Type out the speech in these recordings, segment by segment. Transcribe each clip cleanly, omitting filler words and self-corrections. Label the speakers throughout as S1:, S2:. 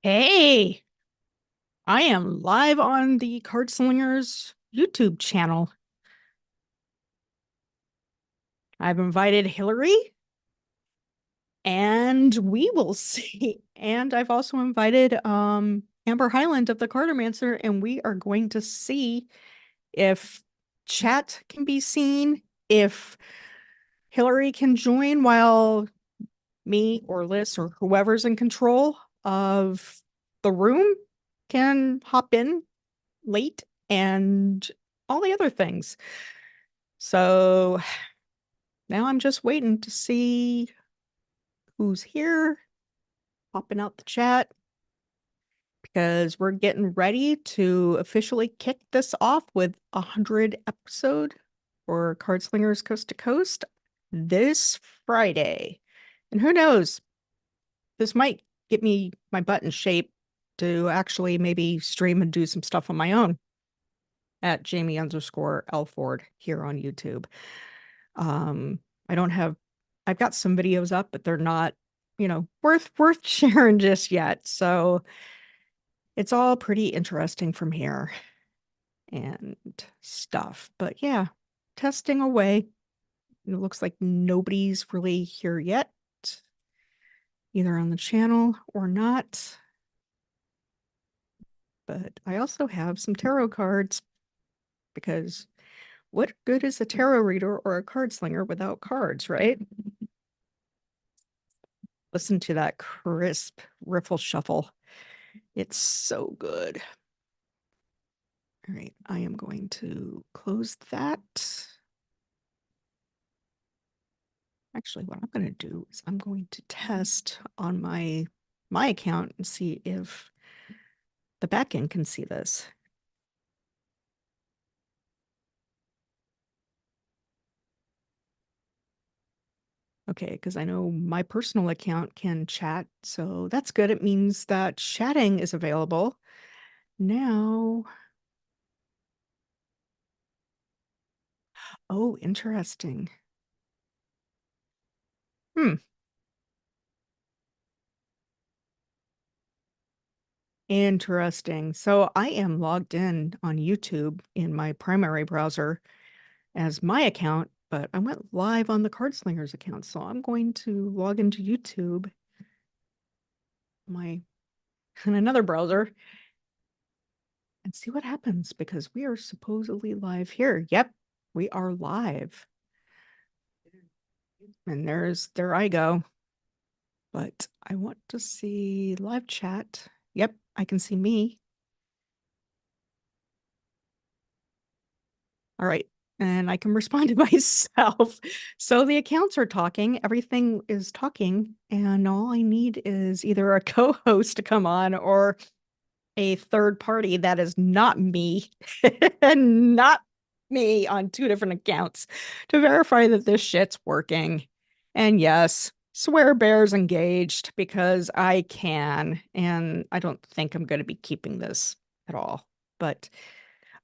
S1: Hey, I am live on the Cardslingers YouTube channel. I've invited Hillary and we will see. And I've also invited Amber Highland of the Cartomancer, and we are going to see if chat can be seen, if Hillary can join while me or Liz or whoever's in control of the room can hop in late, and all the other things. So now I'm just waiting to see who's here, popping out the chat, because we're getting ready to officially kick this off with 100 episode for Cardslingers Coast to Coast this Friday. And who knows, this might get me my butt in shape to actually maybe stream and do some stuff on my own at Jamie_Elford here on YouTube. Um, I don't have, I've got some videos up, but they're not, worth sharing just yet. So it's all pretty interesting from here and stuff. But yeah, testing away. It looks like nobody's really here yet, either on the channel or not. But I also have some tarot cards, because what good is a tarot reader or a card slinger without cards, right? Listen to that crisp riffle shuffle. It's so good. All right, I am going to close that. Actually, what I'm going to do is I'm going to test on my account and see if the backend can see this. Okay, because I know my personal account can chat, so that's good. It means that chatting is available. Now, oh, interesting. Hmm. Interesting. So I am logged in on YouTube in my primary browser as my account, but I went live on the Cardslingers account. So I'm going to log into YouTube, my in another browser, and see what happens, because we are supposedly live here. Yep, we are live. And there I go. But I want to see live chat. Yep, I can see me. All right. And I can respond to myself. So the accounts are talking, everything is talking, and all I need is either a co-host to come on or a third party that is not me and not me on two different accounts to verify that this shit's working. And yes, swear bear's engaged, because I can, and I don't think I'm going to be keeping this at all. But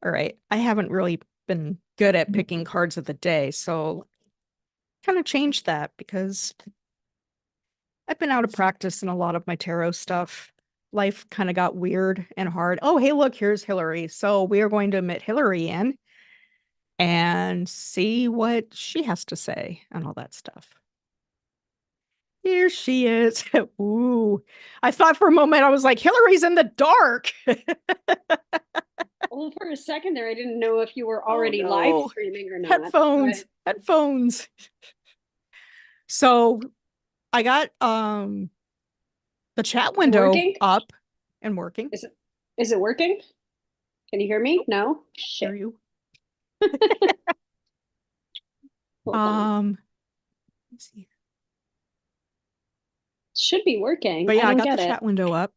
S1: all right, I haven't really been good at picking cards of the day, so kind of changed that, because I've been out of practice in a lot of my tarot stuff. Life kind of got weird and hard. Oh, hey, look, here's Hillary. So we are going to admit Hillary in and see what she has to say and all that stuff. Here she is. Ooh, I thought for a moment, I was like, Hillary's in the dark.
S2: Well, for a second there, I didn't know if you were
S1: Oh,
S2: already live
S1: no.
S2: streaming or not.
S1: Headphones, headphones. So I got the chat
S2: Is it
S1: window
S2: working?
S1: up and working.
S2: Is it working? Can you hear me? No?
S1: Hear
S2: Shit.
S1: you.
S2: Hold on.
S1: Let's see.
S2: Should be working.
S1: But
S2: I
S1: yeah, I
S2: don't
S1: got the
S2: get it.
S1: chat window up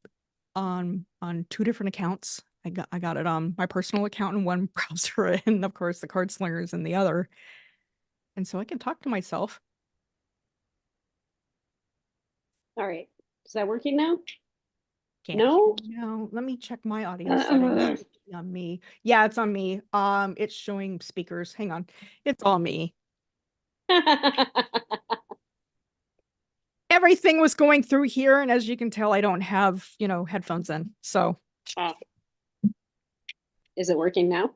S1: on two different accounts. I got it on my personal account in one browser, and of course the card slingers in the other. And so I can talk to myself.
S2: All right. Is that working now?
S1: Can't hear
S2: No?
S1: you now. Let me check my audio settings on me. Yeah, it's on me. It's showing speakers. Hang on. It's all me. everything was going through here. And as you can tell, I don't have, headphones in. So
S2: Oh, is it working now?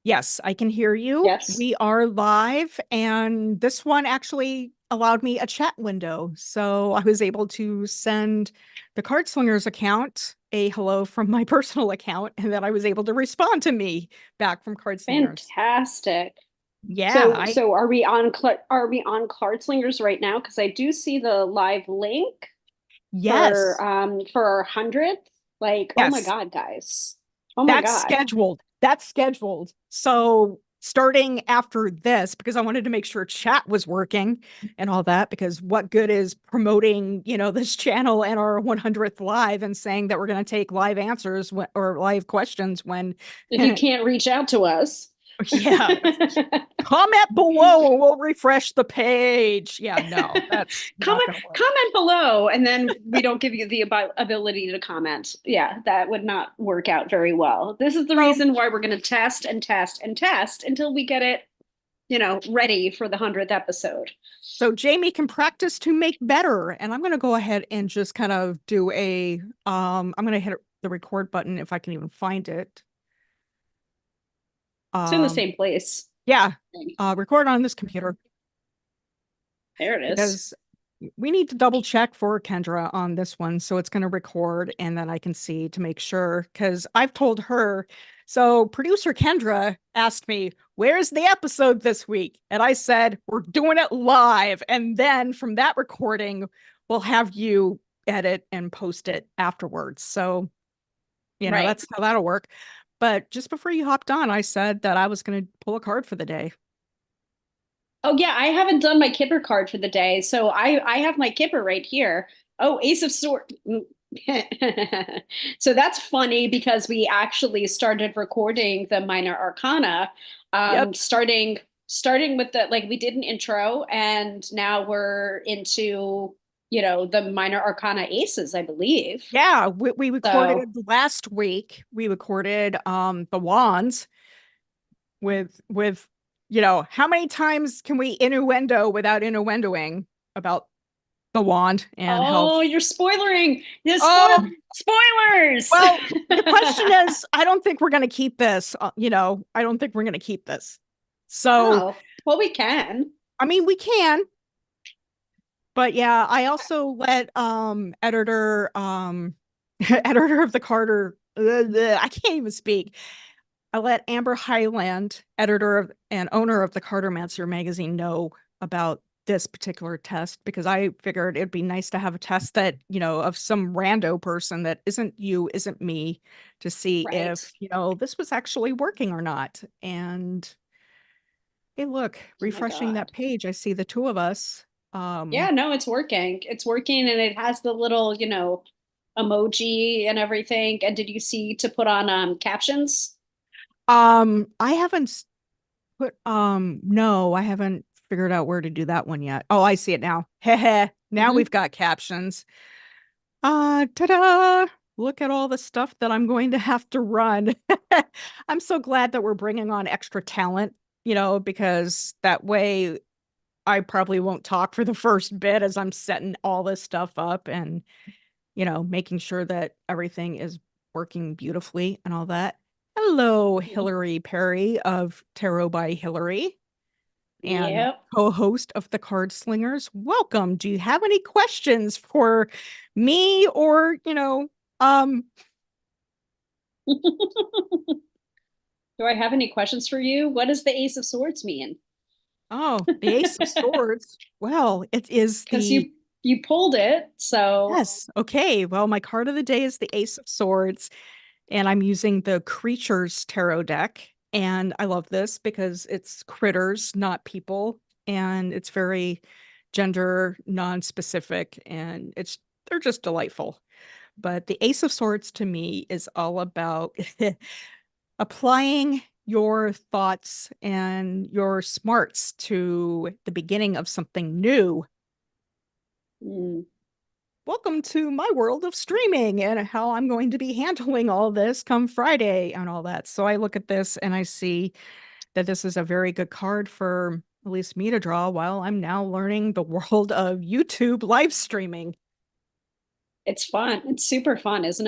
S1: yes, I can hear you.
S2: Yes.
S1: We are live. And this one actually allowed me a chat window. So I was able to send the Cardslingers account a hello from my personal account. And then I was able to respond to me back from Cardslingers.
S2: Fantastic.
S1: Yeah,
S2: So are we on Cardslingers right now? Because I do see the live link
S1: yes,
S2: for our 100th. Like, oh my
S1: yes.
S2: God, guys. Oh my
S1: That's
S2: God.
S1: scheduled. That's scheduled. So starting after this, because I wanted to make sure chat was working and all that, because what good is promoting, this channel and our 100th live and saying that we're going to take live answers or live questions when,
S2: If you can't reach out to us.
S1: yeah, comment below and we'll refresh the page. Yeah, no, that's not
S2: comment
S1: going to work.
S2: comment below and then we don't give you the ability to comment. Yeah, that would not work out very well. This is the
S1: So
S2: reason why we're going to test and test and test until we get it, ready for the 100th episode.
S1: So Jamie can practice to make better. And I'm going to go ahead and just kind of do I'm going to hit the record button if I can even find it.
S2: It's in the
S1: Um,
S2: same place.
S1: yeah, record on this computer
S2: There it is.
S1: because we need to double check for Kendra on this one. So it's going to record and then I can see to make sure because I've told her. So producer Kendra asked me, where's the episode this week? And I said, we're doing it live. And then from that recording, we'll have you edit and post it afterwards. So,
S2: Right.
S1: that's how that'll work. But just before you hopped on, I said that I was going to pull a card for the day.
S2: Oh yeah, I haven't done my Kipper card for the day, so I have my Kipper right here. Oh, Ace of Swords. So that's funny because we actually started recording the minor arcana,
S1: Yep.
S2: starting with the, like, we did an intro and now we're into, the minor arcana aces, I believe.
S1: Yeah, we recorded
S2: So,
S1: last week. We recorded the wands with how many times can we innuendo without innuendoing about the wand and how
S2: oh, you're spoiling. You're
S1: oh
S2: spoilers.
S1: well the question is I don't think we're going to keep this I don't think we're going to keep this. So
S2: Oh, well, we can.
S1: I mean we can, but yeah, I also let editor editor of the Carter I can't even speak. I let Amber Highland, editor of and owner of the Cartomancer magazine, know about this particular test because I figured it'd be nice to have a test that, of some rando person that isn't you, isn't me, to see
S2: Right.
S1: if, this was actually working or not. And hey, look,
S2: Oh my
S1: refreshing that
S2: God.
S1: page, I see the two of us.
S2: Yeah, no, it's working. It's working and it has the little, emoji and everything. And did you see to put on captions?
S1: I haven't put no, I haven't figured out where to do that one yet. Oh, I see it now. Heh. Now
S2: Hmm.
S1: we've got captions. Ta-da! Look at all the stuff that I'm going to have to run. I'm so glad that we're bringing on extra talent, because that way I probably won't talk for the first bit as I'm setting all this stuff up and, making sure that everything is working beautifully and all that. Hello, Hillary Perry of Tarot by Hillary and
S2: Yep.
S1: co-host of the Cardslingers. Welcome. Do you have any questions for me or, um,
S2: Do I have any questions for you? What does the Ace of Swords mean?
S1: oh, the Ace of Swords. Well, it is
S2: Because
S1: the
S2: you pulled it, so
S1: yes. Okay. Well, my card of the day is the Ace of Swords, and I'm using the Creatures Tarot deck. And I love this because it's critters, not people, and it's very gender non-specific, and they're just delightful. But the Ace of Swords to me is all about applying your thoughts and your smarts to the beginning of something new.
S2: mm,
S1: Welcome to my world of streaming and how I'm going to be handling all this come Friday and all that. So I look at this and I see that this is a very good card for at least me to draw while I'm now learning the world of YouTube live streaming.
S2: It's fun. It's super fun, isn't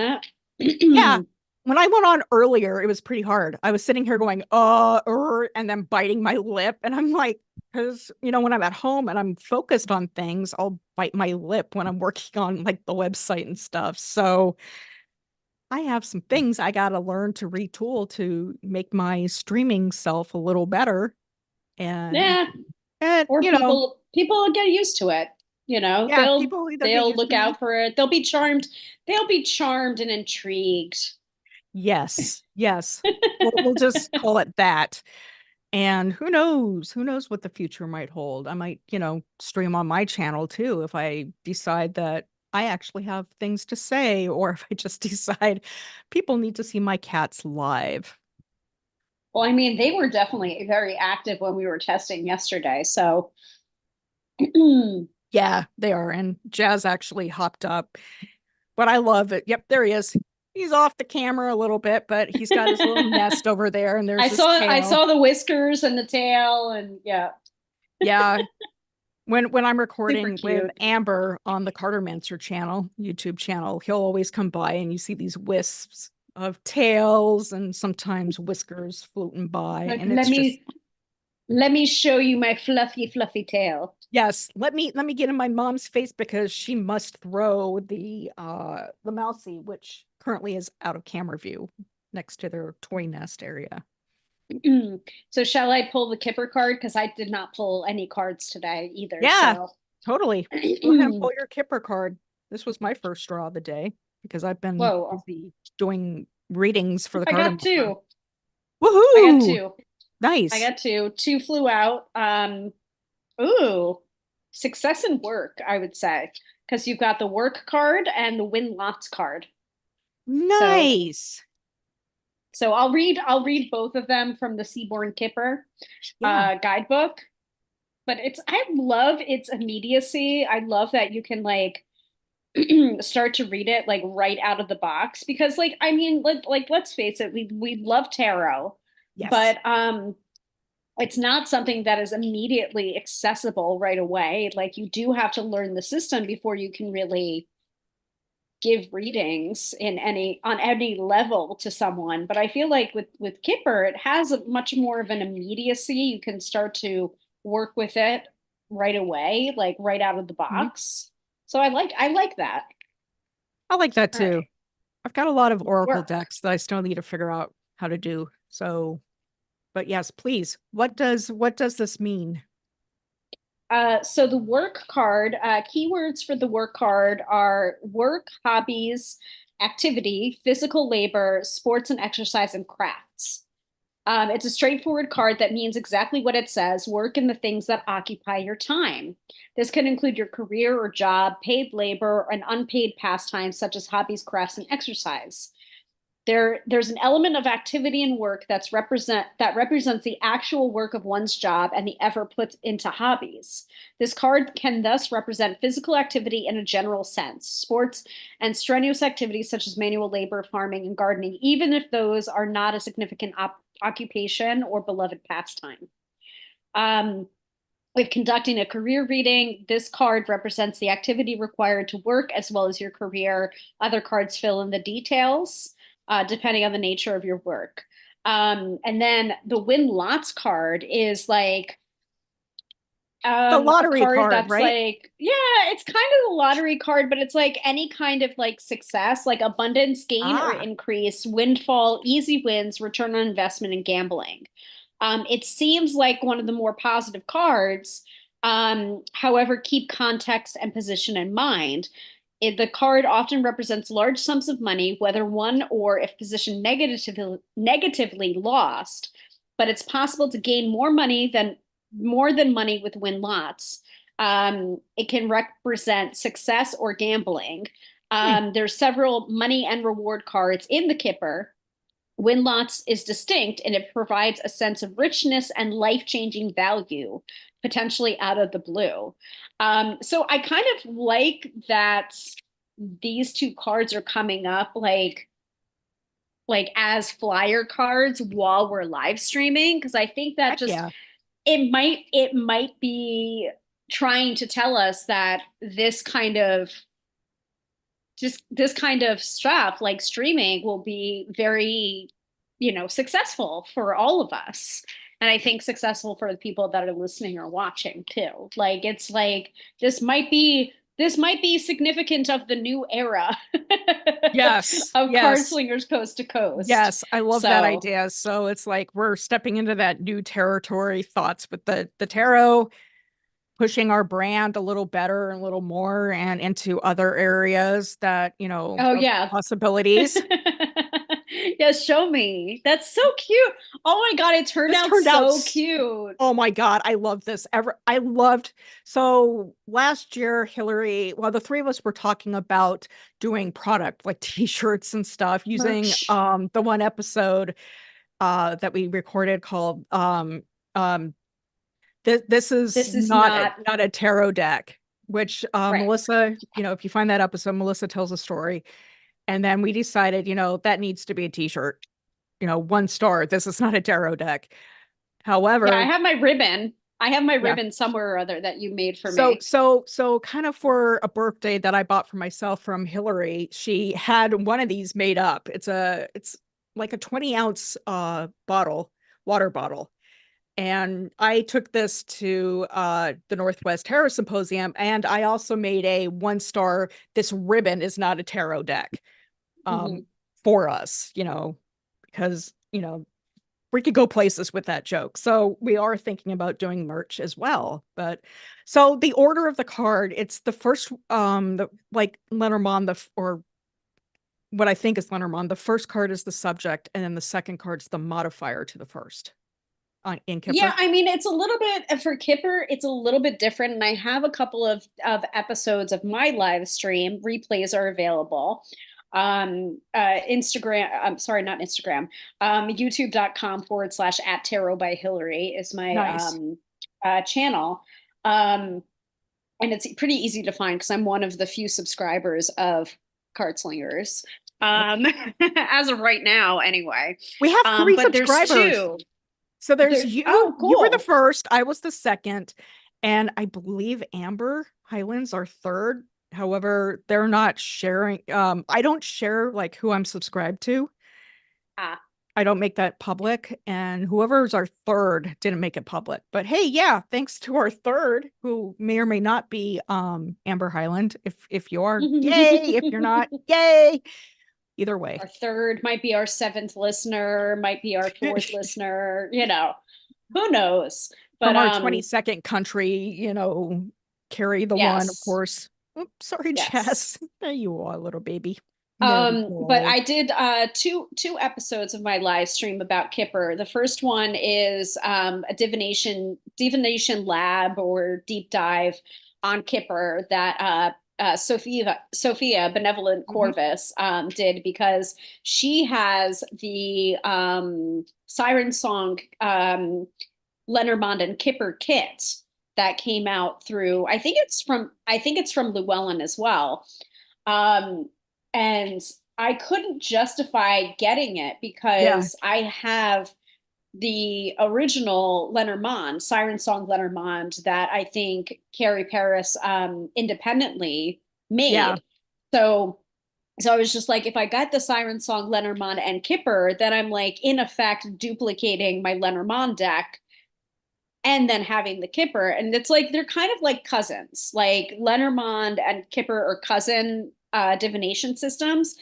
S1: Yeah.
S2: it?
S1: When I went on earlier, it was pretty hard. I was sitting here going, and then biting my lip. And I'm like, because, when I'm at home and I'm focused on things, I'll bite my lip when I'm working on like the website and stuff. So I have some things I got to learn to retool to make my streaming self a little better. And,
S2: Yeah.
S1: and,
S2: Or
S1: you know,
S2: people will get used to it.
S1: yeah, people either get
S2: They'll
S1: used
S2: look
S1: to me.
S2: out for it. They'll be charmed. They'll be charmed and intrigued.
S1: Yes, yes. We'll just call it that. And who knows? Who knows what the future might hold? I might, stream on my channel too if I decide that I actually have things to say, or if I just decide people need to see my cats live.
S2: Well, I mean, they were definitely very active when we were testing yesterday. So,
S1: Yeah, they are. And Jazz actually hopped up, but I love it. Yep, there he is. He's off the camera a little bit, but he's got his little nest over there, and there's his
S2: I
S1: tail.
S2: saw the whiskers and the tail, and yeah,
S1: Yeah, when I'm
S2: super
S1: recording with
S2: cute.
S1: Amber on the Cartermancer channel, YouTube channel, he'll always come by and you see these wisps of tails and sometimes whiskers floating by.
S2: Like,
S1: And it's just,
S2: let me show you my fluffy tail.
S1: yes, let me get in my mom's face because she must throw the mousy, which currently is out of camera view next to their toy nest area.
S2: So shall I pull the Kipper card? Because I did not pull any cards today either.
S1: Yeah,
S2: So
S1: totally. Go ahead and pull your Kipper card. This was my first draw of the day because I've been
S2: whoa,
S1: busy doing readings for the
S2: I got
S1: Cartomancer.
S2: two. I got
S1: Woohoo!
S2: two. I
S1: Nice.
S2: got two. Two flew out. Ooh, success in work, I would say, because you've got the work card and the win lots card. So,
S1: Nice.
S2: I'll read both of them from the Seaborn Kipper
S1: Yeah.
S2: guidebook. But I love its immediacy. I love that you can like start to read it like right out of the box because like I mean let's face it, we love tarot,
S1: Yes.
S2: but it's not something that is immediately accessible right away. Like you do have to learn the system before you can really give readings in any on any level to someone. But I feel like with Kipper, it has a much more of an immediacy. You can start to work with it right away, like right out of the
S1: Mhm.
S2: box. So I like that.
S1: I like that
S2: All right,
S1: too. I've got a lot of Oracle
S2: work.
S1: decks that I still need to figure out how to do. So, but yes, please. What does this mean?
S2: So the work card, keywords for the work card are work, hobbies, activity, physical labor, sports and exercise, and crafts. It's a straightforward card that means exactly what it says, work in the things that occupy your time. This can include your career or job, paid labor, and unpaid pastimes such as hobbies, crafts, and exercise. There's an element of activity and work that represents the actual work of one's job and the effort put into hobbies. This card can thus represent physical activity in a general sense, sports and strenuous activities such as manual labor, farming, and gardening, even if those are not a significant occupation or beloved pastime. Um, if conducting a career reading, this card represents the activity required to work as well as your career. Other cards fill in the details, depending on the nature of your work. And then the win lots card is like
S1: The
S2: a
S1: lottery
S2: card
S1: card,
S2: that's
S1: right?
S2: like, yeah, it's kind of a lottery card, but it's like any kind of like success, like abundance, gain or
S1: Ah,
S2: increase, windfall, easy wins, return on investment, and gambling. It seems like one of the more positive cards. However, keep context and position in mind. The card often represents large sums of money, whether won or if positioned negatively lost. But it's possible to gain more than money with win lots. It can represent success or gambling.
S1: hmm.
S2: There's several money and reward cards in the Kipper. Win lots is distinct and it provides a sense of richness and life changing value, potentially out of the blue. So I kind of like that these two cards are coming up like as flyer cards while we're live streaming because I think that
S1: Heck
S2: just
S1: yeah.
S2: it might be trying to tell us that this kind of stuff like streaming will be very, successful for all of us. And I think successful for the people that are listening or watching too. Like it's like this might be significant of the new era
S1: Yes,
S2: of
S1: yes,
S2: Cardslingers Coast to Coast.
S1: yes. I love that
S2: So,
S1: idea. So it's like we're stepping into that new territory thoughts with the tarot, pushing our brand a little better and a little more and into other areas that,
S2: oh
S1: of
S2: yeah.
S1: possibilities.
S2: Yeah, show me. That's so cute. Oh my God, it turned
S1: This
S2: out
S1: turned out,
S2: so cute.
S1: oh my God, I love this. I loved, so last year, Hillary, well, the three of us were talking about doing product like t-shirts and stuff using
S2: Merch.
S1: the one episode that we recorded called um this is
S2: This is not
S1: not a tarot deck, which
S2: right.
S1: Melissa, if you find that episode, Melissa tells a story. And then we decided, that needs to be a t-shirt, 1 star. This is not a tarot deck.
S2: Yeah, I
S1: However,
S2: have my ribbon. I have my
S1: yeah.
S2: ribbon somewhere or other that you made for
S1: So
S2: me.
S1: so kind of for a birthday that I bought for myself from Hillary, she had one of these made up. It's like a 20-ounce bottle, water bottle. And I took this to the Northwest Tarot Symposium, and I also made a 1 star. This ribbon is not a tarot deck
S2: Hmm.
S1: um, for us, because we could go places with that joke. So we are thinking about doing merch as well. But so the order of the card, it's the first, the like Lenormand, or what I think is Lenormand. The first card is the subject, and then the second card's the modifier to the first in
S2: Yeah,
S1: Kipper.
S2: I mean, it's a little bit for Kipper, it's a little bit different. And I have a couple of episodes of my live stream. Replays are available. Instagram, I'm sorry, not Instagram. YouTube.com/ at tarot by Hillary is my
S1: Nice.
S2: channel. Um, and it's pretty easy to find because I'm one of the few subscribers of Cardslingers. Um, as of right now, anyway.
S1: We have three
S2: But there's
S1: subscribers.
S2: two.
S1: So there's
S2: There. Oh,
S1: you were the
S2: cool.
S1: first, I was the second, and I believe Amber Highlands are third. However, they're not sharing. I don't share like who I'm subscribed to.
S2: Ah.
S1: I don't make that public, and whoever's our third didn't make it public. But hey, yeah, thanks to our third, who may or may not be Amber Highland. If you are, yay. If you're not, yay. Either way.
S2: Our third might be our seventh listener, might be our fourth listener, who knows? But
S1: From our 22nd country, carry the one, of
S2: yes,
S1: course. Oops, sorry,
S2: yes.
S1: Jess. There you are, little baby. There you
S2: But
S1: go.
S2: I did two episodes of my live stream about Kipper. The first one is a divination lab or deep dive on Kipper that Sophia Benevolent
S1: Mhm.
S2: Corvus did because she has the Siren Song Lenormand and Kipper kit that came out through. I think it's from Llewellyn as well. Um, and I couldn't justify getting it
S1: Yeah,
S2: because I have the original Lenormand, Siren Song Lenormand, that I think Carrie Paris independently
S1: yeah.
S2: made. So so I was just like, if I got the Siren Song Lenormand and Kipper, then I'm like in effect duplicating my Lenormand deck and then having the Kipper. And it's like they're kind of like cousins. Like Lenormand and Kipper are cousin divination systems.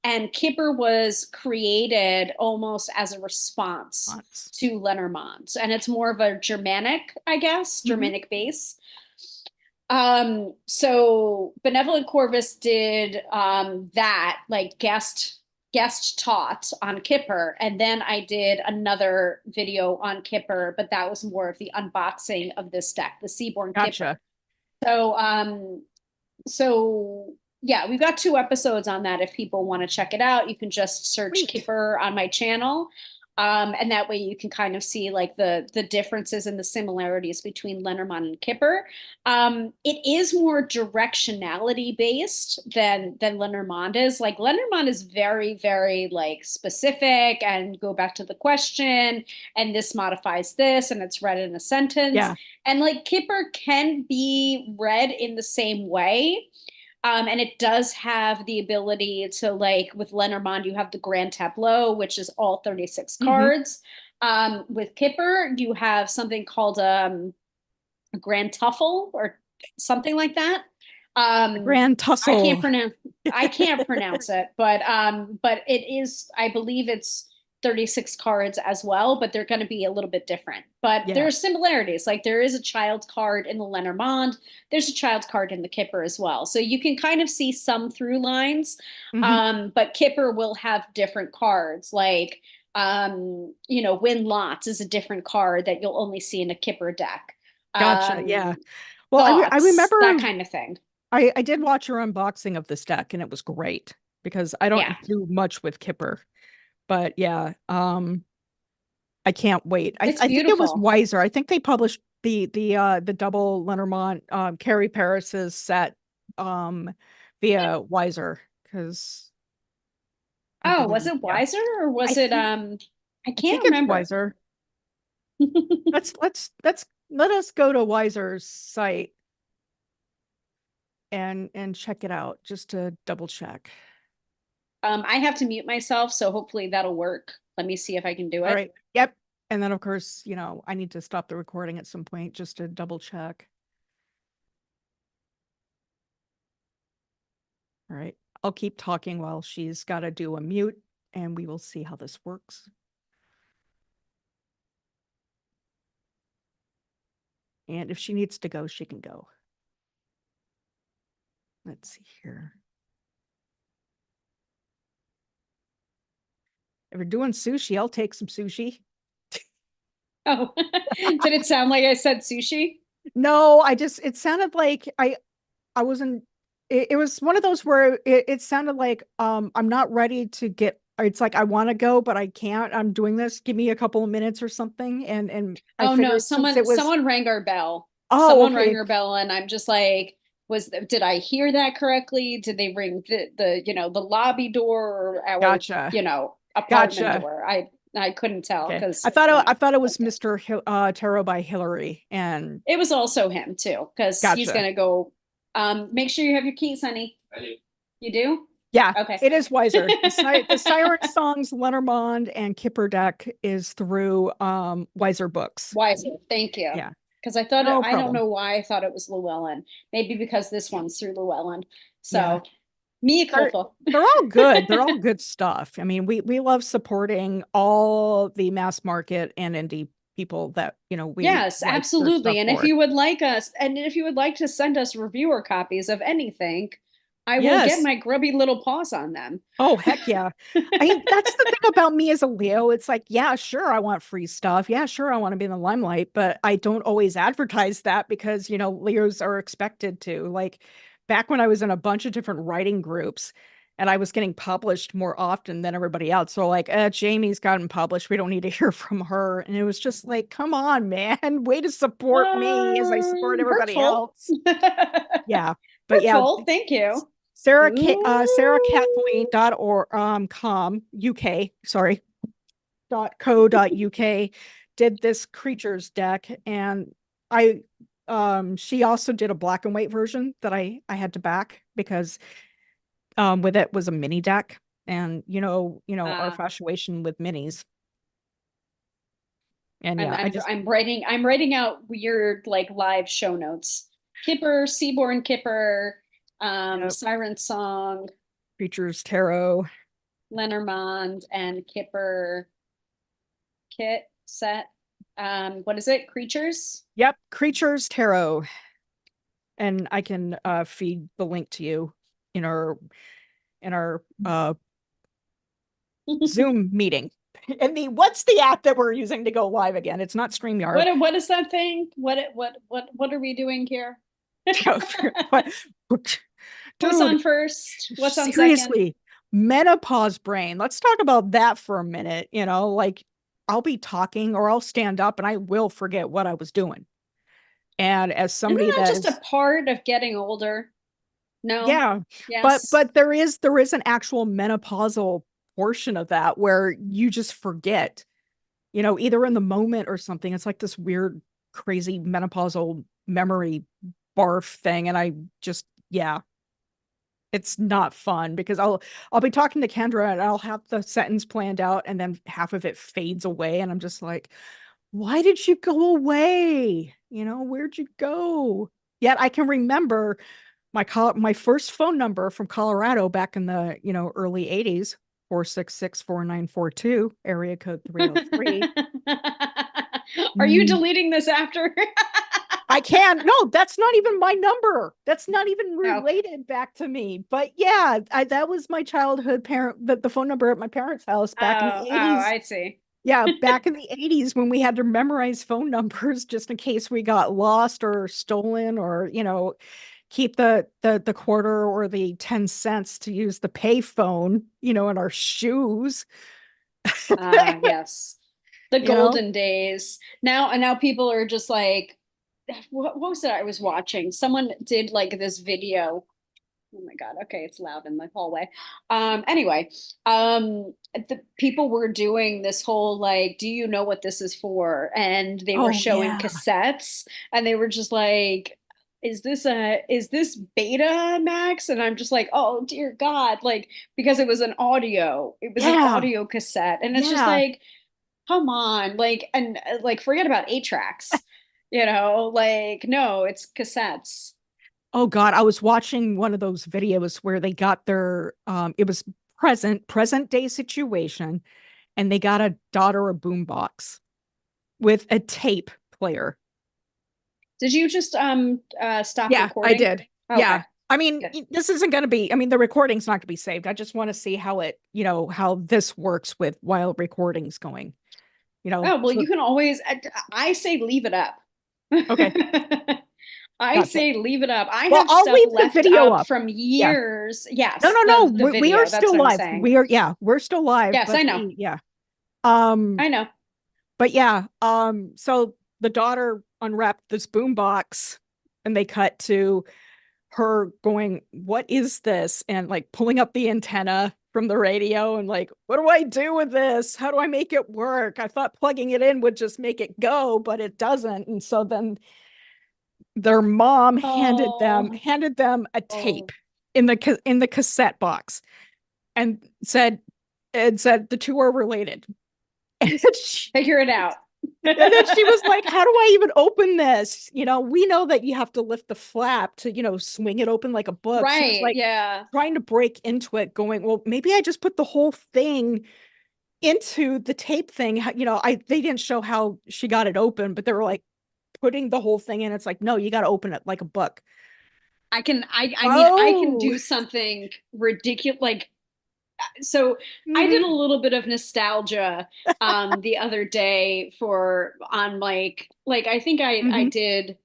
S2: And Kipper was created almost as a response
S1: Lots.
S2: to Lenormand. And it's more of a Germanic, I guess,
S1: Mhm.
S2: Germanic base. So Benevolent Corvus did that like guest taught on Kipper, and then I did another video on Kipper, but that was more of the unboxing of this deck, the Seaborn Kipper.
S1: Gotcha.
S2: So so yeah, we've got two episodes on that. If people want to check it out, you can just search
S1: Sweet.
S2: Kipper on my channel. And that way you can kind of see like the differences and the similarities between Lenormand and Kipper. It is more directionality based than Lenormand is. Like Lenormand is very, very like specific and go back to the question, and this modifies this, and it's read in a sentence.
S1: Yeah.
S2: And like Kipper can be read in the same way. And it does have the ability to, like, with Lenormand, you have the Grand Tableau, which is all 36
S1: Hmm.
S2: cards. With Kipper, you have something called a Grand Tuffle or something like that.
S1: The
S2: Um,
S1: Grand
S2: I can't
S1: Tussle.
S2: pronounce I can't pronounce it, but it is, I believe it's 36 cards as well, but they're going to be a little bit different. But there
S1: Yeah.
S2: are similarities. Like there is a child card in the Lenormand, there's a child card in the Kipper as well. So you can kind of see some through lines.
S1: Hmm.
S2: But Kipper will have different cards. Like Win Lots is a different card that you'll only see in a Kipper deck.
S1: Gotcha. Yeah.
S2: Um,
S1: Well, I
S2: Thoughts, that
S1: remember
S2: kind of thing.
S1: I did watch your unboxing of this deck and it was great because I
S2: Yeah,
S1: don't do much with Kipper. But yeah, I can't wait.
S2: it's
S1: I think it was
S2: beautiful.
S1: Wiser. I think they published the double Lenormand Carrie Paris's set via Wiser because I
S2: Oh, was
S1: believe,
S2: it
S1: yeah.
S2: Wiser or
S1: I
S2: was it
S1: think
S2: I
S1: I
S2: can't
S1: think it's
S2: remember.
S1: Wiser. Let us go to Wiser's site and check it out just to double check.
S2: I have to mute myself, so hopefully that'll work. Let me see if I can do
S1: All
S2: it.
S1: right. Yep. And then of course, I need to stop the recording at some point just to double check. All right. I'll keep talking while she's got to do a mute and we will see how this works. And if she needs to go, she can go. Let's see here. If we're doing sushi, I'll take some sushi.
S2: Oh, did it sound like I said sushi?
S1: No, it sounded like I wasn't, it was one of those where it sounded like, I'm not ready to get, it's like, I want to go, but I can't, I'm doing this. Give me a couple of minutes or something. And I
S2: Oh no,
S1: figured since
S2: someone
S1: it was,
S2: someone rang our bell.
S1: oh,
S2: Someone rang
S1: okay.
S2: our bell, and I'm just like, did I hear that correctly? Did they ring the lobby door or our,
S1: Gotcha.
S2: apartment
S1: Gotcha.
S2: door? I couldn't tell
S1: Okay.
S2: because,
S1: I thought it was
S2: okay.
S1: Mr. Tarot by Hillary and
S2: It was also him too, because he's
S1: gotcha.
S2: gonna go. Make sure you have your keys, honey.
S3: I do.
S2: You do?
S1: Yeah,
S2: Okay.
S1: it is Wiser. The Siren Songs, Lenormand, and Kipper deck is through Wiser Books.
S2: Wiser. Thank you.
S1: Yeah,
S2: Because I thought
S1: no
S2: I don't
S1: problem.
S2: know why I thought it was Llewellyn. Maybe because this one's through Llewellyn.
S1: Yeah.
S2: So mea
S1: They're
S2: culpa.
S1: they're all good. They're all good stuff. I mean, we love supporting all the mass market and indie people that, we
S2: Yes,
S1: like their
S2: absolutely.
S1: stuff
S2: And if
S1: for.
S2: you would like us, and if you would like to send us reviewer copies of anything, I will get
S1: Yes.
S2: my grubby little paws on them.
S1: Oh, heck yeah. I mean, that's the thing about me as a Leo. It's like, yeah, sure, I want free stuff. Yeah, sure, I want to be in the limelight, but I don't always advertise that because, Leos are expected to. Like back when I was in a bunch of different writing groups and I was getting published more often than everybody else. So like, Jamie's gotten published. We don't need to hear from her. And it was just like, come on, man, way to support me as I support everybody
S2: Hurtful.
S1: else. Yeah. But yeah,
S2: Hurtful. Thank you.
S1: Sarah
S2: Ooh.
S1: Kathleen dot or com UK, sorry, .co.uk did this creatures deck and I she also did a black and white version that I had to back because with it was a mini deck and our
S2: Uh,
S1: infatuation with minis. And
S2: I'm
S1: yeah, I
S2: I'm
S1: just
S2: I'm writing out weird like live show notes. Kipper, Seaborn Kipper, Siren Song,
S1: creatures tarot.
S2: Lenormand, and Kipper kit set. What is it? Creatures?
S1: Yep, creatures tarot. And I can feed the link to you in our Zoom meeting. And what's the app that we're using to go live again? It's not StreamYard.
S2: What is that thing? What are we doing here? Who's
S1: Dude,
S2: on first? What's on second?
S1: seriously, menopause brain. Let's talk about that for a minute. Like I'll be talking or I'll stand up and I will forget what I was doing. And as
S2: Isn't
S1: somebody
S2: that
S1: that
S2: just
S1: is,
S2: a part of getting older? No?
S1: yeah,
S2: Yes.
S1: but there is an actual menopausal portion of that where you just forget, either in the moment or something. It's like this weird, crazy menopausal memory barf thing. And I just, yeah, it's not fun because I'll be talking to Kendra and I'll have the sentence planned out and then half of it fades away and I'm just like, why did you go away? Where'd you go? Yet I can remember my first phone number from Colorado back in the, early 80s, 466-4942, area code 303.
S2: Are you
S1: Mm,
S2: deleting this after?
S1: I can't. No, that's not even my number. That's not even
S2: No.
S1: related back to me. But yeah, that was my childhood parent, the phone number at my parents' house back in the
S2: Oh,
S1: 80s.
S2: I see.
S1: Yeah, back in the 80s when we had to memorize phone numbers just in case we got lost or stolen or, keep the quarter or the 10 cents to use the pay phone, in our shoes.
S2: Yes. The
S1: you know?
S2: golden days. Now people are just like, what was it I was watching? Someone did like this video. Oh my God. Okay, it's loud in the hallway. Anyway, the people were doing this whole like, do you know what this is for? And they were
S1: Oh
S2: showing
S1: yeah.
S2: cassettes and they were just like, is this Beta Max? And I'm just like, oh dear God, like because it was an
S1: Yeah.
S2: audio cassette. And it's just
S1: Yeah.
S2: like, come on, like, and like forget about 8 tracks, like no, it's cassettes.
S1: Oh God, I was watching one of those videos where they got their it was present day situation and they got a daughter a boombox with a tape player.
S2: Did you just stop
S1: Yeah, I
S2: recording?
S1: did.
S2: Okay,
S1: Yeah. I mean,
S2: good.
S1: this isn't going to be, I mean, the recording's not going to be saved. I just want to see how how this works with while recording's going,
S2: Oh, well,
S1: so,
S2: you can always, I say leave it up.
S1: okay,
S2: I
S1: gotcha.
S2: say leave it up. I
S1: Well,
S2: have
S1: I'll
S2: stuff
S1: leave the
S2: left
S1: video
S2: up
S1: up.
S2: from
S1: Yeah.
S2: years.
S1: No,
S2: Yes,
S1: no, no.
S2: the
S1: We are
S2: video, that's
S1: still
S2: what I'm
S1: live.
S2: saying.
S1: We're still live,
S2: Yes, I know.
S1: yeah. Um,
S2: I know.
S1: but yeah, so the daughter unwrapped this boombox and they cut to her going, "What is this?" And like pulling up the antenna from the radio and like, "What do I do with this? How do I make it work? I thought plugging it in would just make it go, but it doesn't." And so then their mom
S2: Oh,
S1: handed them a
S2: oh.
S1: tape in the cassette box and said the two are related. And she,
S2: Figure it out.
S1: and then she was like, "How do I even open this? We know that you have to lift the flap to, swing it open like a book." She was
S2: Right,
S1: like
S2: yeah.
S1: trying to break into it, going, "Well, maybe I just put the whole thing into the tape thing." They didn't show how she got it open, but they were like putting the whole thing in. It's like, no, you got to open it like a book.
S2: I mean, I can
S1: Oh,
S2: do something ridiculous. Like, so I did a
S1: hmm
S2: little bit of nostalgia the other day for on like I think I
S1: hmm
S2: did,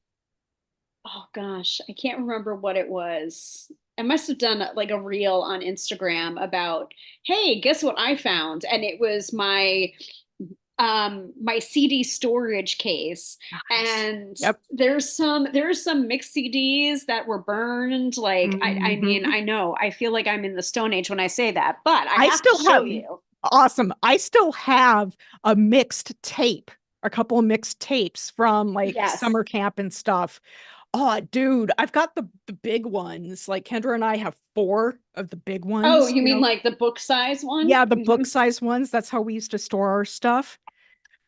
S2: oh gosh, I can't remember what it was. I must have done like a reel on Instagram about, hey, guess what I found? And it was my CD storage case.
S1: Nice.
S2: And
S1: Yep.
S2: there's some mixed CDs that were burned. Like I mean,
S1: hmm
S2: I know I feel like I'm in the Stone Age when I say that, but I
S1: I
S2: have to
S1: still
S2: show
S1: have
S2: you.
S1: awesome. I still have a mixed tape, a couple of mixed tapes from like
S2: Yes.
S1: summer camp and stuff. Oh, dude, I've got the big ones. Like Kendra and I have four of the big
S2: Oh,
S1: ones,
S2: you mean like the book size one?
S1: Yeah, the book
S2: Mhm.
S1: size ones. That's how we used to store our stuff.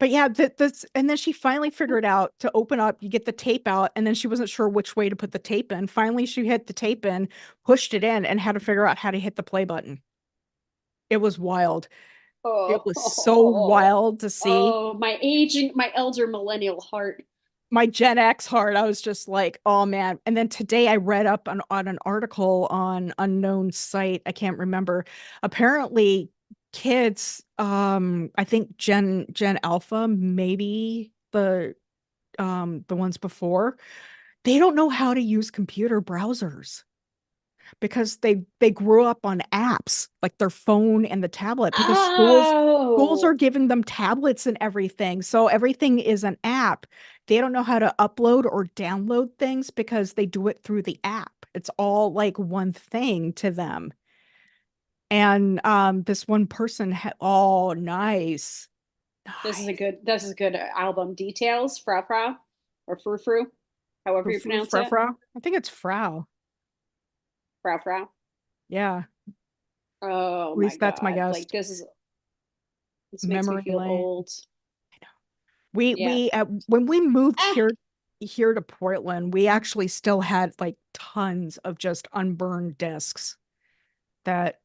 S1: But yeah, this and then she finally figured out to open up, you get the tape out, and then she wasn't sure which way to put the tape in. Finally, she hit the tape in, pushed it in, and had to figure out how to hit the play button. It was wild. It was so
S2: Oh,
S1: wild to see.
S2: oh, my elder millennial heart.
S1: My Gen X heart, I was just like, oh man. And then today I read up on an article on unknown site. I can't remember. Apparently, kids, I think Gen Alpha, maybe the ones before, they don't know how to use computer browsers. because they grew up on apps like their phone and the tablet because schools are
S2: Oh,
S1: giving them tablets and everything. So everything is an app. They don't know how to upload or download things because they do it through the app. It's all like one thing to them. And this one person had oh nice. Nice.
S2: this is a good album. Details, Frau Frau, or Frou Frou, however
S1: Frou
S2: you
S1: Frou
S2: pronounce
S1: Frou
S2: it.
S1: Frou. I think it's Frau.
S2: Frau Frau.
S1: Yeah.
S2: Oh
S1: At
S2: my
S1: least that's my
S2: God.
S1: guess.
S2: Like this makes me
S1: Memory
S2: feel
S1: lane.
S2: old. Yeah.
S1: We when we moved
S2: Ah,
S1: here to Portland, we actually still had like tons of just unburned discs that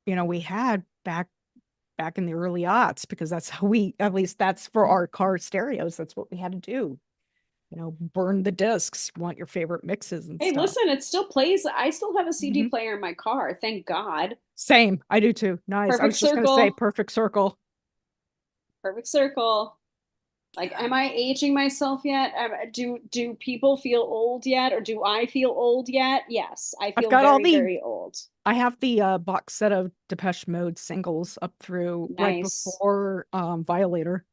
S1: we had back in the early aughts because that's how we at least that's for our car stereos. That's what we had to do. Burn the discs, want your favorite mixes and
S2: hey,
S1: stuff.
S2: listen, it still plays. I still have a CD
S1: Mhm.
S2: player in my car. Thank God.
S1: Same, I do too. Nice. I
S2: Perfect
S1: was just gonna say
S2: Circle.
S1: perfect circle.
S2: Perfect Circle. Like, am I aging myself yet? Do people feel old yet, or do I feel old yet? Yes, I
S1: I've
S2: feel
S1: got all
S2: very,
S1: the
S2: very old.
S1: I have the box set of Depeche Mode singles up through right
S2: Nice.
S1: before Violator,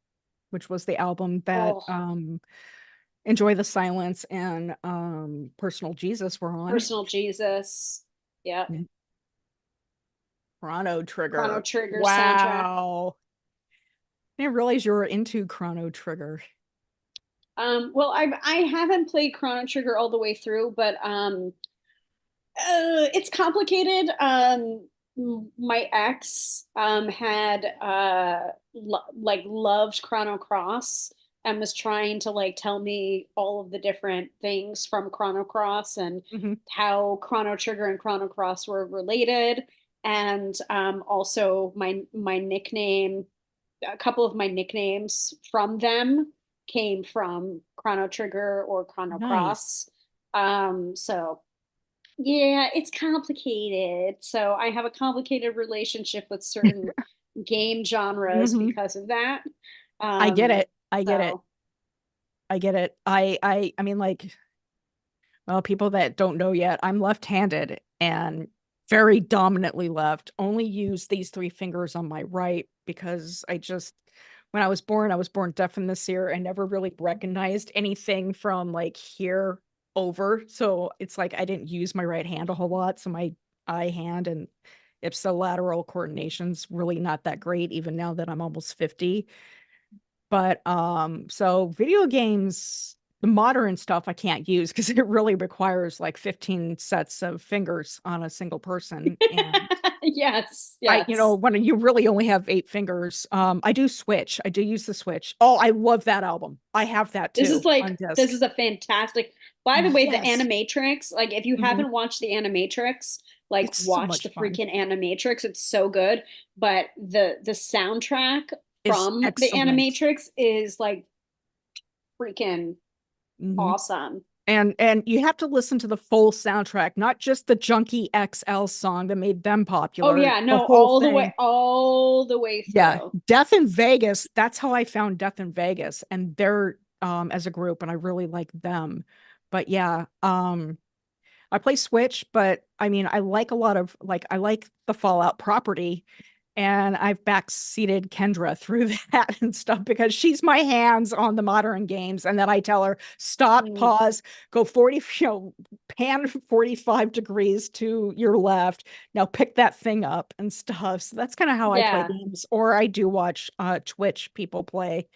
S1: which was the album that
S2: Oh,
S1: Enjoy the Silence and Personal Jesus were on.
S2: Personal Jesus. Yep.
S1: Yeah. Chrono
S2: Chrono
S1: Trigger.
S2: Trigger soundtrack.
S1: Wow. I didn't realize you were into Chrono Trigger.
S2: Well, I haven't played Chrono Trigger all the way through, but it's complicated. My ex had like loved Chrono Cross and was trying to like tell me all of the different things from Chrono Cross and
S1: Hmm.
S2: how Chrono Trigger and Chrono Cross were related. And also my nickname, a couple of my nicknames from them came from Chrono Trigger or Chrono
S1: Nice.
S2: Cross. So yeah, it's complicated. So I have a complicated relationship with certain game genres
S1: Hmm.
S2: because of that.
S1: I get
S2: Um,
S1: it. I get it.
S2: so
S1: I get it. I mean like well, people that don't know yet, I'm left-handed and very dominantly left. Only use these three fingers on my right because when I was born deaf in this ear and never really recognized anything from like here over. So it's like I didn't use my right hand a whole lot. So my eye hand and ipsilateral coordination's really not that great, even now that I'm almost 50. But so video games, the modern stuff I can't use because it really requires like 15 sets of fingers on a single person. And
S2: yes, yes.
S1: when you really only have 8 fingers, I do Switch. I do use the Switch. Oh, I love that album. I have that too on
S2: This
S1: disc.
S2: is a fantastic. By the way, the
S1: Yes.
S2: Animatrix, like if you
S1: Mhm.
S2: haven't watched the Animatrix, like
S1: It's so
S2: watch
S1: much
S2: the
S1: fun.
S2: freaking Animatrix. It's so good. But the soundtrack
S1: It's
S2: from the
S1: excellent.
S2: Animatrix is like freaking
S1: Mhm.
S2: awesome.
S1: And you have to listen to the full soundtrack, not just the Junkie XL song that made them
S2: Oh
S1: popular,
S2: yeah,
S1: the
S2: no,
S1: whole thing.
S2: all the way
S1: Yeah,
S2: through.
S1: Death in Vegas. That's how I found Death in Vegas, and they're as a group, and I really like them. But yeah, I play Switch, but I mean, I like a lot of like I like the Fallout property, and I've backseated Kendra through that and stuff because she's my hands on the modern games, and then I tell her stop,
S2: Mm,
S1: pause, go 40, pan 45 degrees to your left. Now pick that thing up and stuff. So that's kind of how I play
S2: yeah.
S1: games, or I do watch Twitch people play,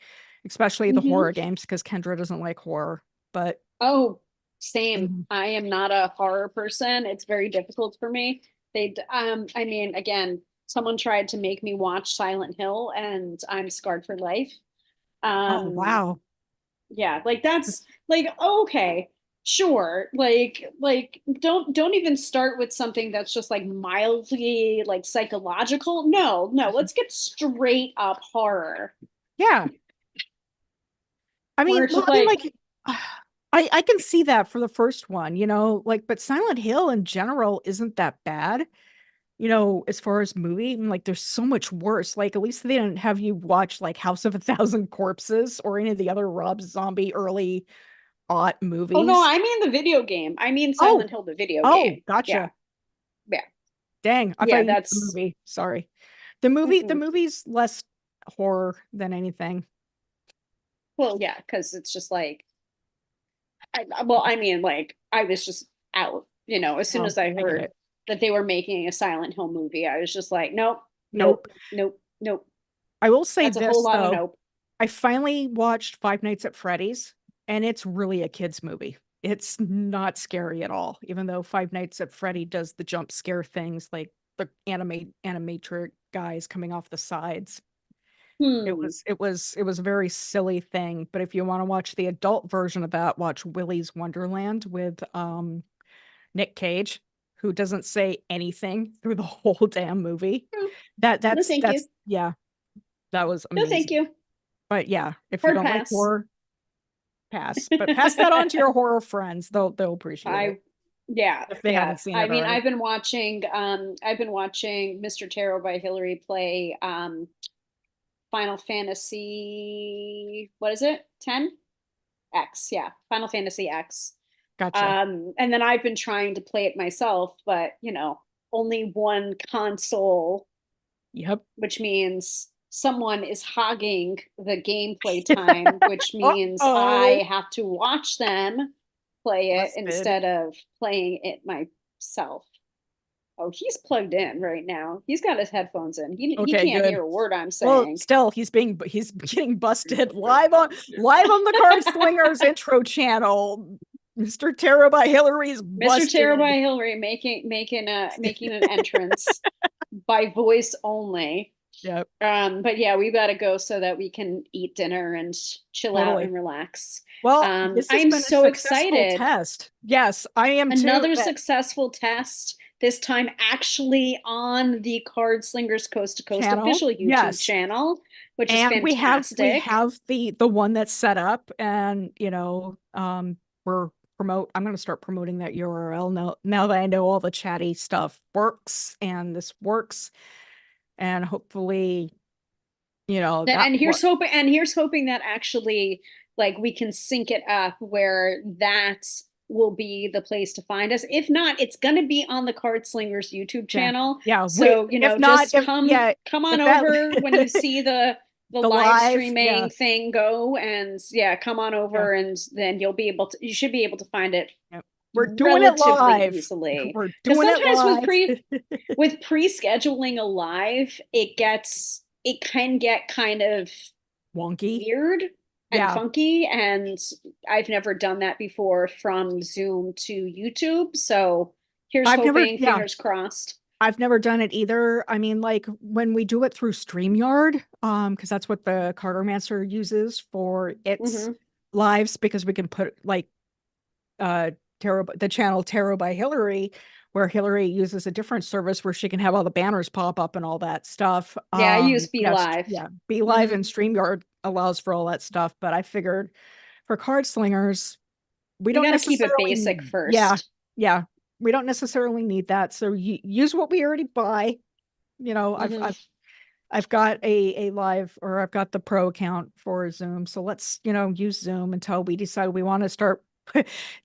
S1: especially the
S2: Hmm.
S1: horror games because Kendra doesn't like horror, but.
S2: Oh, same.
S1: Mhm.
S2: I am not a horror person. It's very difficult for me. I mean, again, someone tried to make me watch Silent Hill, and I'm scarred for life.
S1: Oh
S2: Um,
S1: wow.
S2: yeah, like that's like okay, sure. Like don't even start with something that's just like mildly like psychological. No, no, let's get straight up horror.
S1: Yeah. I
S2: Where
S1: mean,
S2: it's
S1: well,
S2: just
S1: I mean,
S2: like,
S1: like, I can see that for the first one, like, but Silent Hill in general isn't that bad, as far as movie. I mean, like, there's so much worse. Like, at least they didn't have you watch like House of a Thousand Corpses or any of the other Rob Zombie early aught
S2: oh no,
S1: movies.
S2: I mean the video game. I mean
S1: Oh,
S2: Silent Hill, the video
S1: oh,
S2: game. Yeah.
S1: gotcha. Dang, I thought
S2: Yeah,
S1: you meant the
S2: that's
S1: movie. Sorry. The
S2: mm-mm.
S1: movie's less horror than anything.
S2: Well, yeah, because it's just like well, I mean, like I was just out, as soon
S1: Oh,
S2: as I
S1: I get
S2: heard
S1: it.
S2: that they were making a Silent Hill movie, I was just like, nope, nope,
S1: Nope.
S2: nope, nope.
S1: I will say
S2: That's a whole
S1: this
S2: lot of
S1: though.
S2: nope.
S1: I finally watched Five Nights at Freddy's, and it's really a kid's movie. It's not scary at all, even though Five Nights at Freddy does the jump scare things like the animatrix guys coming off the sides.
S2: Hmm.
S1: It was a very silly thing. But if you want to watch the adult version of that, watch Willy's Wonderland with Nick Cage, who doesn't say anything through the whole damn movie.
S2: Oh, no, thank you.
S1: That's yeah, that was
S2: No, thank
S1: amazing.
S2: you.
S1: But yeah, if you
S2: Hard
S1: don't like
S2: pass.
S1: horror, pass. But pass that on to your horror friends. They'll appreciate it
S2: I yeah,
S1: if they
S2: yeah.
S1: haven't seen
S2: I
S1: it
S2: mean,
S1: already.
S2: I've been watching Mr. Tarot by Hillary play Final Fantasy, what is it? 10? X, yeah. Final Fantasy X.
S1: Gotcha.
S2: And then I've been trying to play it myself, but only one console,
S1: Yep.
S2: which means someone is hogging the gameplay time, which means
S1: Uh-oh.
S2: I have to watch them play it
S1: Busted.
S2: instead of playing it myself. Oh, he's plugged in right now. He's got his headphones in. He
S1: Okay,
S2: can't
S1: good.
S2: hear a word I'm
S1: Well,
S2: saying.
S1: still, he's getting busted live on the Cardslingers intro channel. Mr. Terror by Hillary's
S2: Mr. Terror by
S1: busted.
S2: Hillary making an entrance by voice only.
S1: Yep,
S2: But yeah, we've got to go so that we can eat dinner and chill out
S1: totally.
S2: and relax.
S1: Well, this has
S2: I'm
S1: been a
S2: so
S1: successful
S2: excited.
S1: test. Yes, I am too.
S2: Another successful test, this time actually on the Card Slingers Coast to Coast
S1: Channel.
S2: official YouTube
S1: Yes.
S2: channel, which is
S1: And we
S2: fantastic.
S1: have the one that's set up, and we're I'm going to start promoting that URL now that I know all the chatty stuff works and this works, and hopefully that work.
S2: And here's hoping that actually like we can sync it up where that will be the place to find us. If not, it's going to be on the Card Slingers YouTube
S1: Yeah,
S2: channel.
S1: yeah, we
S2: So,
S1: if not
S2: just
S1: if yeah
S2: come on
S1: if that
S2: over when you see the
S1: the
S2: live
S1: live, yeah,
S2: streaming thing go, and yeah, come on
S1: yeah,
S2: over, and then you should be able to find it
S1: yeah, we're doing it
S2: relatively
S1: live.
S2: easily.
S1: We're
S2: Because
S1: doing it
S2: sometimes
S1: live.
S2: with pre-scheduling a live, it can get kind of
S1: Wonky.
S2: weird and
S1: Yeah,
S2: funky, and I've never done that before from Zoom to YouTube. So here's
S1: I've never
S2: hoping,
S1: yeah
S2: fingers crossed.
S1: I've never done it either. I mean, like when we do it through StreamYard, because that's what the Cartomancer uses for its
S2: Hmm.
S1: lives, because we can put like the channel Tarot by Hillary, where Hillary uses a different service where she can have all the banners pop up and all that stuff.
S2: Yeah, I use Be Live.
S1: Yeah, Be Live
S2: Hmm.
S1: and StreamYard allows for all that stuff, but I figured for Card Slingers, we
S2: You
S1: don't
S2: got to keep it
S1: necessarily,
S2: basic
S1: yeah,
S2: first.
S1: yeah, we don't necessarily need that. So use what we already buy. You know,
S2: Hmm.
S1: I've got a live, or I've got the pro account for Zoom. So let's, use Zoom until we decide we want to start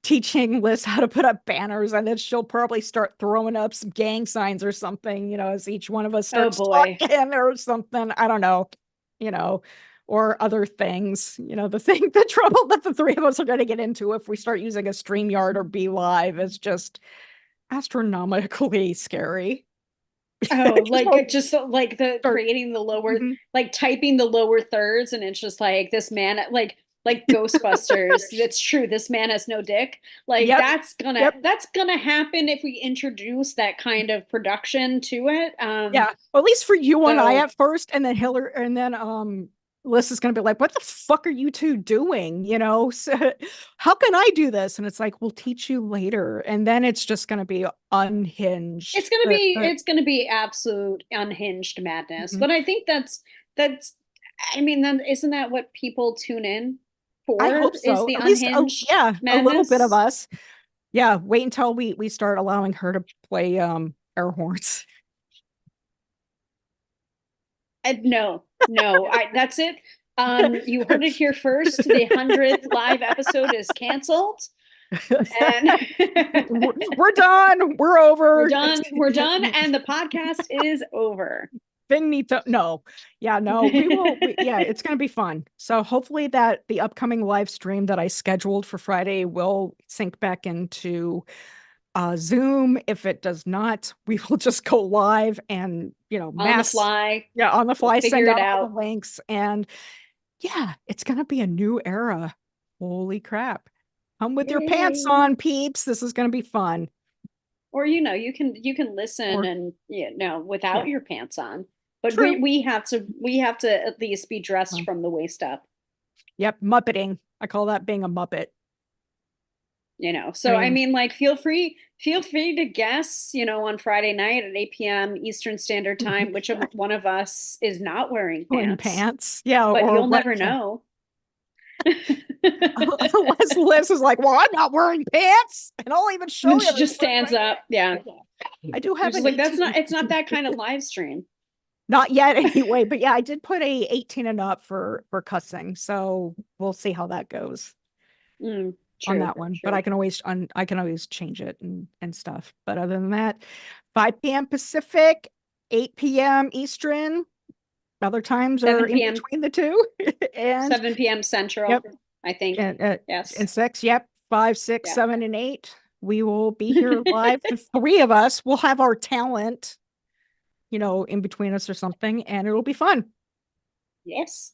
S1: teaching Liz how to put up banners, and then she'll probably start throwing up some gang signs or something, as each one of us
S2: Oh
S1: starts
S2: boy.
S1: talking or something. I don't know, you know, or other things, the trouble that the three of us are going to get into if we start using a StreamYard or Be Live is just astronomically scary.
S2: Oh, like
S1: We'll
S2: just like the
S1: start.
S2: creating the lower,
S1: Mhm.
S2: like typing the lower thirds, and it's just like this man, like Ghostbusters. That's true. This man has no dick. Like
S1: Yep. Yep.
S2: that's gonna happen if we introduce that kind of production to it.
S1: Yeah. Well, at least for you and I
S2: So
S1: at first, and then Hillary, and then Liz is gonna be like, "What the fuck are you two doing?" So, how can I do this? And it's like, we'll teach you later, and then it's just gonna be unhinged.
S2: it's gonna be absolute unhinged madness.
S1: Mhm.
S2: But I think that's I mean, then isn't that what people tune in
S1: I
S2: for?
S1: hope
S2: Is
S1: so.
S2: the
S1: At least,
S2: unhinged
S1: yeah, a little bit of
S2: madness?
S1: us. Yeah. Wait until we start allowing her to play air horns.
S2: No, no, that's it. You heard it here first. The 100th live episode is canceled. And
S1: We're done. We're over.
S2: We're done, and the podcast is over.
S1: Finito. No. Yeah, no. Yeah, it's going to be fun. So hopefully that the upcoming live stream that I scheduled for Friday will sync back into Zoom. If it does not, we will just go live and,
S2: On the fly.
S1: Yeah, on the
S2: We'll
S1: fly,
S2: figure
S1: send
S2: it
S1: out all
S2: out.
S1: the links. And yeah, it's going to be a new era. Holy crap. Come with your pants
S2: Yay.
S1: on, peeps. This is going to be fun.
S2: Or you can listen
S1: Or,
S2: and without
S1: yeah,
S2: your pants on. But we
S1: true.
S2: we have to at least be dressed
S1: Well,
S2: from the waist up.
S1: yep, Muppeting. I call that being a Muppet. I
S2: So I
S1: mean,
S2: mean, like, feel free to guess, on Friday night at 8 p.m. Eastern Standard Time, which one of us is not wearing
S1: wearing
S2: pants,
S1: pants. Yeah,
S2: but
S1: or
S2: you'll
S1: what?
S2: never
S1: Yeah.
S2: know.
S1: Unless Liz is like, well, I'm not wearing pants, and I'll even
S2: And then
S1: show you
S2: she
S1: this
S2: just
S1: one
S2: stands
S1: right
S2: up. Yeah.
S1: here. I do have
S2: Which is
S1: an
S2: like, that's
S1: 18.
S2: not, it's not that kind of live stream.
S1: Not yet anyway, but yeah, I did put a 18 and up for cussing. So we'll see how that goes on
S2: True,
S1: that one. But
S2: true.
S1: I can always change it and stuff. But other than that, 5 p.m. Pacific, 8 p.m. Eastern. Other times are
S2: 7
S1: in
S2: p.m.
S1: between the two. And
S2: 7 p.m. Central,
S1: yep,
S2: I think.
S1: and
S2: Yes.
S1: six, yep, five, six,
S2: Yeah.
S1: 7, and 8. We will be here live. The three of us will have our talent, in between us or something, and it'll be fun.
S2: Yes.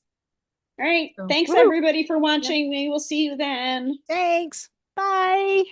S2: All right.
S1: So,
S2: Thanks
S1: woo.
S2: everybody for
S1: Yep.
S2: watching. We will see you then.
S1: Thanks. Bye.